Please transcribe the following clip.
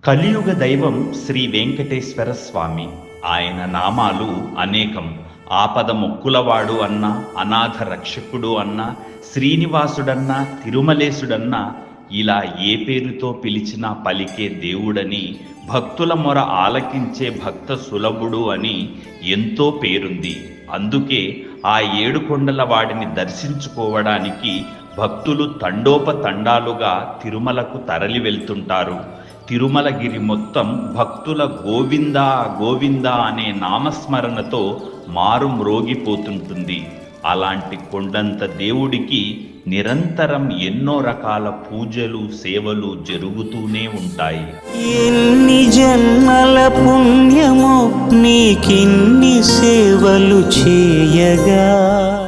కలియుగ దైవం శ్రీ వెంకటేశ్వర స్వామి. ఆయన నామాలు అనేకం. ఆపద మొక్కులవాడు అన్నా, అనాథ రక్షకుడు అన్నా, శ్రీనివాసుడన్నా, తిరుమలేశుడన్నా, ఇలా ఏ పేరుతో పిలిచినా పలికే దేవుడని, భక్తుల మొర ఆలకించే భక్త సులభుడు అని ఎంతో పేరుంది. అందుకే ఆ ఏడుకొండల వాడిని దర్శించుకోవడానికి భక్తులు తండోపతండాలుగా తిరుమలకు తరలి వెళ్తుంటారు. తిరుమలగిరి మొత్తం భక్తుల గోవిందా గోవిందా అనే నామస్మరణతో మారుమ్రోగిపోతుంటుంది. అలాంటి కొండంత దేవుడికి నిరంతరం ఎన్నో రకాల పూజలు, సేవలు జరుగుతూనే ఉంటాయి. ఎన్ని జన్మల పుణ్యమో నీకిన్ని సేవలు చేయగా.